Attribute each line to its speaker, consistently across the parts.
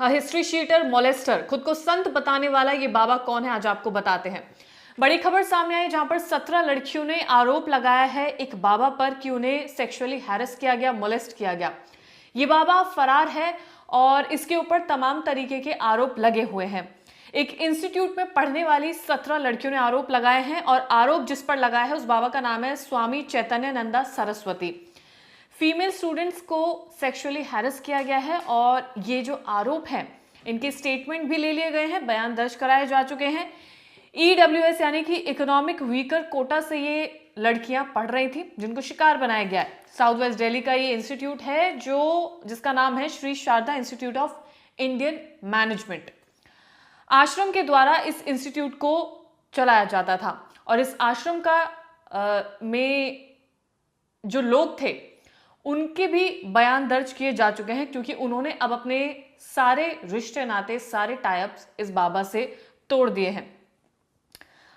Speaker 1: History sheeter, molester, खुद को संत बताने वाला ये बाबा कौन है, आज आपको बताते हैं। बड़ी खबर सामने आई जहां पर 17 लड़कियों ने आरोप लगाया है एक बाबा पर कि उन्हें सेक्सुअली हैरेस किया गया, मोलेस्ट किया गया। ये बाबा फरार है और इसके ऊपर तमाम तरीके के आरोप लगे हुए हैं। एक इंस्टीट्यूट में पढ़ने वाली 17 लड़कियों ने आरोप लगाए हैं और आरोप जिस पर लगाया है उस बाबा का नाम है स्वामी चैतन्यानंद सरस्वती। फीमेल स्टूडेंट्स को सेक्सुअली हैरेस किया गया है और ये जो आरोप हैं इनके स्टेटमेंट भी ले लिए गए हैं, बयान दर्ज कराए जा चुके हैं। EWS यानी कि इकोनॉमिक वीकर कोटा से ये लड़कियां पढ़ रही थी जिनको शिकार बनाया गया है। साउथ वेस्ट दिल्ली का ये इंस्टीट्यूट है जिसका नाम है Shri Sharada institute of Indian management. आश्रम के द्वारा इस इंस्टीट्यूट को चलाया जाता था और इस आश्रम में जो लोग थे उनके भी बयान दर्ज किए जा चुके हैं, क्योंकि उन्होंने अब अपने सारे रिश्ते नाते, सारे टाइप्स इस बाबा से तोड़ दिए हैं।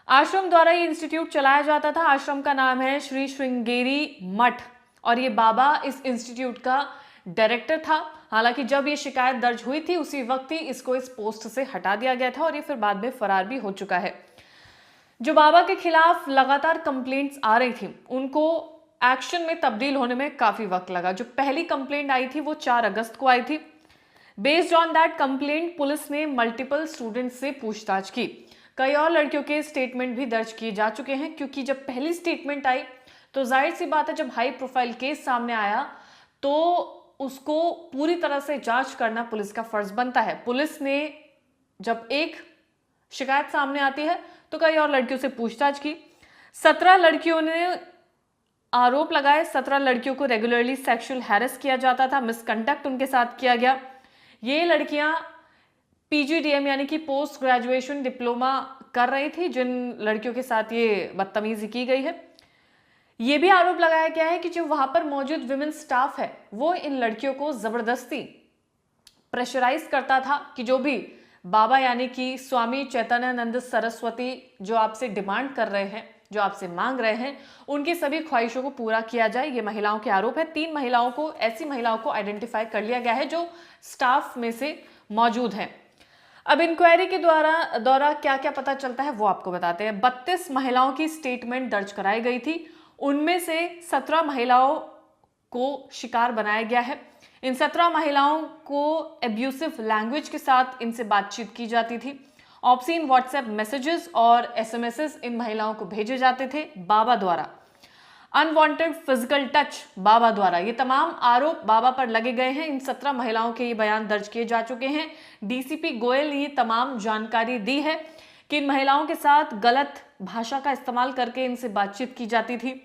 Speaker 1: आश्रम द्वारा ये इंस्टीट्यूट चलाया जाता था। आश्रम का नाम है श्री श्रृंगेरी मठ और ये बाबा इस इंस्टीट्यूट का डायरेक्टर था। हालांकि जब ये शिकायत दर्ज हुई थी उसी वक्त ही इसको इस पोस्ट से हटा दिया गया था और ये फिर बाद में फरार भी हो चुका है। जो बाबा के खिलाफ लगातार कंप्लेंट्स आ रही थी उनको एक्शन में तब्दील होने में काफी वक्त लगा। जो पहली कंप्लेंट आई थी वो 4 अगस्त को आई थी। Based on that complaint police ने मल्टीपल स्टूडेंट्स से पूछताछ की। कई और लड़कियों के स्टेटमेंट भी दर्ज किए जा चुके हैं, क्योंकि जब पहली स्टेटमेंट आई तो जाहिर सी बात है जब हाई प्रोफाइल केस सामने आया तो उसको पूरी तरह से जांच करना पुलिस का फर्ज बनता है। पुलिस ने जब एक शिकायत सामने आती है तो कई और लड़कियों से पूछताछ की। 17 लड़कियों ने आरोप लगाए। 17 लड़कियों को रेगुलरली सेक्सुअल हैरेस किया जाता था, मिसकंडक्ट उनके साथ किया गया। ये लड़कियां PGDM यानी कि पोस्ट ग्रेजुएशन डिप्लोमा कर रही थी, जिन लड़कियों के साथ ये बदतमीजी की गई है। ये भी आरोप लगाया गया है कि जो वहां पर मौजूद विमेन स्टाफ है वो इन लड़कियों को जबरदस्ती प्रेशराइज करता था कि जो भी बाबा यानी कि स्वामी चैतन्यानंद सरस्वती जो आपसे डिमांड कर रहे हैं, जो आपसे मांग रहे हैं, उनकी सभी ख्वाहिशों को पूरा किया जाए। ये महिलाओं के आरोप है। 3 महिलाओं को, ऐसी महिलाओं को आइडेंटिफाई कर लिया गया है जो स्टाफ में से मौजूद हैं। अब इंक्वायरी के दौरा क्या क्या पता चलता है वो आपको बताते हैं। 32 महिलाओं की स्टेटमेंट दर्ज कराई गई थी। उनमें से 17 महिलाओं को शिकार बनाया गया है। इन 17 महिलाओं को एब्यूसिव लैंग्वेज के साथ इनसे बातचीत की जाती थी। ऑब्सीन व्हाट्सएप मैसेजेस और SMSs इन महिलाओं को भेजे जाते थे बाबा द्वारा। अनवांटेड फिजिकल टच बाबा द्वारा। ये तमाम आरोप बाबा पर लगे गए हैं। इन 17 महिलाओं के ये बयान दर्ज किए जा चुके हैं। DCP गोयल ने ये तमाम जानकारी दी है कि इन महिलाओं के साथ गलत भाषा का इस्तेमाल करके इनसे बातचीत की जाती थी।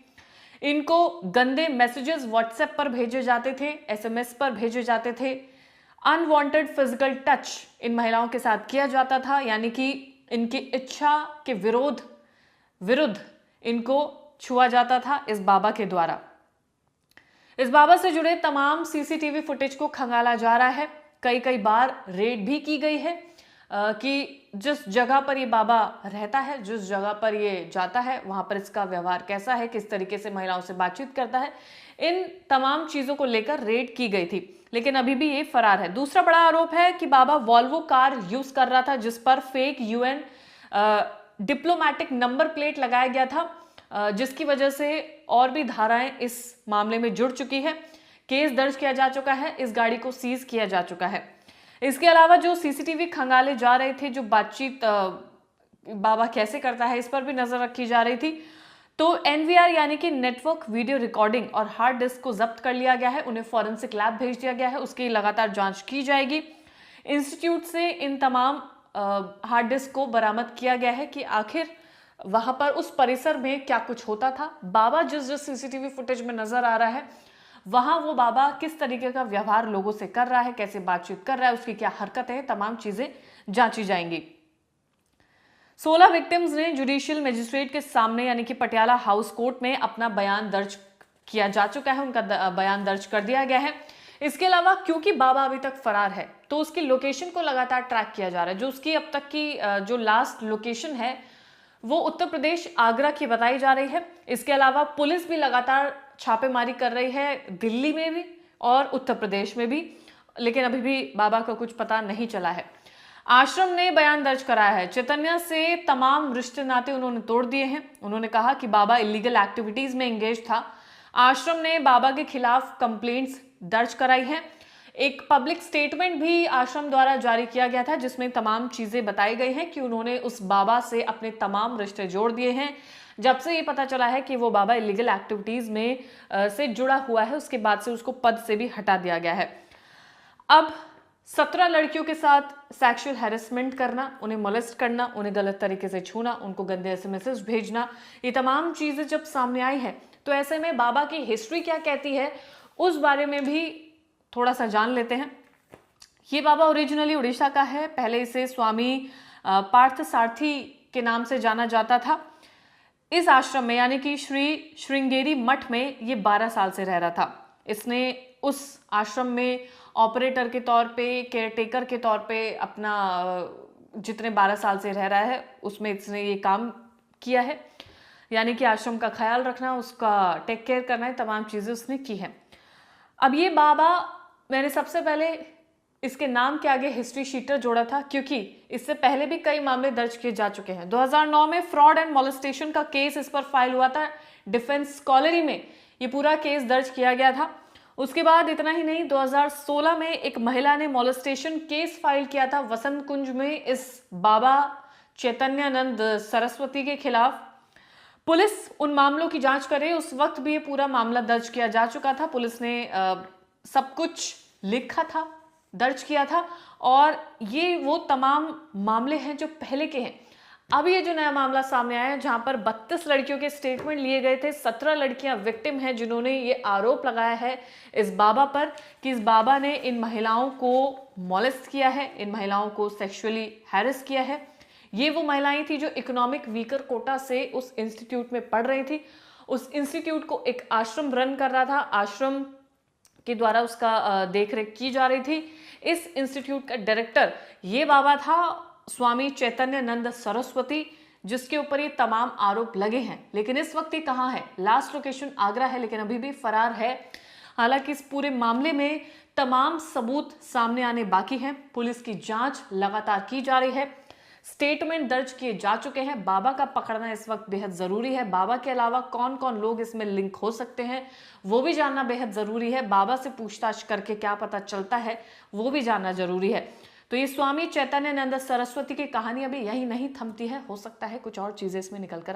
Speaker 1: इनको गंदे मैसेजेस व्हाट्सएप पर भेजे जाते थे, SMS पर भेजे जाते थे। अनवांटेड फिजिकल टच इन महिलाओं के साथ किया जाता था, यानी कि इनकी इच्छा के विरुद्ध इनको छुआ जाता था इस बाबा के द्वारा। इस बाबा से जुड़े तमाम CCTV फुटेज को खंगाला जा रहा है। कई बार रेड भी की गई है कि जिस जगह पर ये बाबा रहता है, जिस जगह पर ये जाता है, वहां पर इसका व्यवहार कैसा है, किस तरीके से महिलाओं से बातचीत करता है, इन तमाम चीजों को लेकर रेड की गई थी, लेकिन अभी भी ये फरार है। दूसरा बड़ा आरोप है कि बाबा वॉल्वो कार यूज कर रहा था जिस पर fake UN diplomatic number plate लगाया गया था, जिसकी वजह से और भी धाराएं इस मामले में जुड़ चुकी है। केस दर्ज किया जा चुका है, इस गाड़ी को सीज किया जा चुका है। इसके अलावा जो CCTV खंगाले जा रहे थे, जो बातचीत बाबा कैसे करता है इस पर भी नजर रखी जा रही थी। तो NVR यानी कि नेटवर्क वीडियो रिकॉर्डिंग और हार्ड डिस्क को जब्त कर लिया गया है। उन्हें फॉरेंसिक लैब भेज दिया गया है, उसकी लगातार जांच की जाएगी। इंस्टीट्यूट से इन तमाम हार्ड डिस्क को बरामद किया गया है कि आखिर वहां पर उस परिसर में क्या कुछ होता था। बाबा जिस CCTV फुटेज में नजर आ रहा है वहां वो बाबा किस तरीके का व्यवहार लोगों से कर रहा है, कैसे बातचीत कर रहा है, उसकी क्या हरकत है, तमाम चीजें जांची जाएंगी। 16 विक्टिम्स ने जुडिशियल मजिस्ट्रेट के सामने यानी कि पटियाला हाउस कोर्ट में अपना बयान दर्ज किया जा चुका है, उनका बयान दर्ज कर दिया गया है। इसके अलावा क्योंकि बाबा अभी तक फरार है तो उसकी लोकेशन को लगातार ट्रैक किया जा रहा है। जो उसकी अब तक की जो लास्ट लोकेशन है वो उत्तर प्रदेश आगरा की बताई जा रही है। इसके अलावा पुलिस भी लगातार छापेमारी कर रही है दिल्ली में भी और उत्तर प्रदेश में भी। लेकिन अभी भी बाबा का कुछ पता नहीं चला है। आश्रम ने बयान दर्ज कराया है। चैतन्य से तमाम रिश्ते नाते उन्होंने तोड़ दिए हैं। उन्होंने कहा कि बाबा इलीगल एक्टिविटीज में एंगेज था। आश्रम ने बाबा के खिलाफ कंप्लेंट्स दर्ज कराई हैं। एक पब्लिक स्टेटमेंट भी आश्रम द्वारा जारी किया गया था, जिसमें तमाम चीजें बताई गई हैं कि उन्होंने उस बाबा से अपने तमाम रिश्ते जोड़ दिए हैं। जब से ये पता चला है कि वो बाबा इलीगल एक्टिविटीज में से जुड़ा हुआ है, उसके बाद से उसको पद से भी हटा दिया गया है। अब 17 लड़कियों के साथ सेक्सुअल हैरेसमेंट करना, उन्हें मोलेस्ट करना, उन्हें गलत तरीके से छूना, उनको गंदे एसएमएस भेजना, ये तमाम चीजें जब सामने आई है, तो ऐसे में बाबा की हिस्ट्री क्या कहती है उस बारे में भी थोड़ा सा जान लेते हैं। ये बाबा ओरिजिनली उड़ीसा का है। पहले इसे स्वामी पार्थ सारथी के नाम से जाना जाता था। इस आश्रम में यानी कि श्री श्रृंगेरी मठ में ये 12 साल से रह रहा था। इसने उस आश्रम में ऑपरेटर के तौर पे, केयरटेकर के तौर पे अपना जितने 12 साल से रह रहा है उसमें इसने ये काम किया है, यानी कि आश्रम का ख्याल रखना, उसका टेक केयर करना, तमाम चीजें उसने की हैं। अब ये बाबा, मैंने सबसे पहले इसके नाम के आगे हिस्ट्री शीटर जोड़ा था क्योंकि इससे पहले भी कई मामले दर्ज किए जा चुके हैं। 2009 में फ्रॉड एंड मोलेस्टेशन का केस इस पर फाइल हुआ था। डिफेंस स्कॉलरी में ये पूरा केस दर्ज किया गया था। उसके बाद इतना ही नहीं, 2016 में एक महिला ने मोलेस्टेशन केस फाइल किया था वसंत कुंज में इस बाबा चैतन्यानंद सरस्वती के खिलाफ। पुलिस उन मामलों की जांच करे, उस वक्त भी ये पूरा मामला दर्ज किया जा चुका था। पुलिस ने सब कुछ लिखा था, दर्ज किया था, और ये वो तमाम मामले हैं जो पहले के हैं। अब ये जो नया मामला सामने आया है जहां पर 32 लड़कियों के स्टेटमेंट लिए गए थे, 17 लड़कियां विक्टिम हैं जिन्होंने ये आरोप लगाया है इस बाबा पर कि इस बाबा ने इन महिलाओं को मॉलेस्ट किया है, इन महिलाओं को सेक्सुअली हैरेस किया है। ये वो महिलाएं थी जो इकोनॉमिक वीकर कोटा से उस इंस्टीट्यूट में पढ़ रही थी। उस इंस्टीट्यूट को एक आश्रम रन कर रहा था, आश्रम के द्वारा उसका देखरेख की जा रही थी। इस इंस्टीट्यूट का डायरेक्टर ये बाबा था, स्वामी चैतन्यानंद सरस्वती, जिसके ऊपर ये तमाम आरोप लगे हैं। लेकिन इस वक्त ये कहाँ है? लास्ट लोकेशन आगरा है, लेकिन अभी भी फरार है। हालांकि इस पूरे मामले में तमाम सबूत सामने आने बाकी हैं। पुलिस की जांच लगातार की जा रही है, स्टेटमेंट दर्ज किए जा चुके हैं। बाबा का पकड़ना इस वक्त बेहद जरूरी है। बाबा के अलावा कौन कौन लोग इसमें लिंक हो सकते हैं वो भी जानना बेहद जरूरी है। बाबा से पूछताछ करके क्या पता चलता है वो भी जानना जरूरी है। तो ये स्वामी चैतन्यानंद सरस्वती की कहानी अभी यही नहीं थमती है, हो सकता है कुछ और चीजें इसमें निकल कर आए।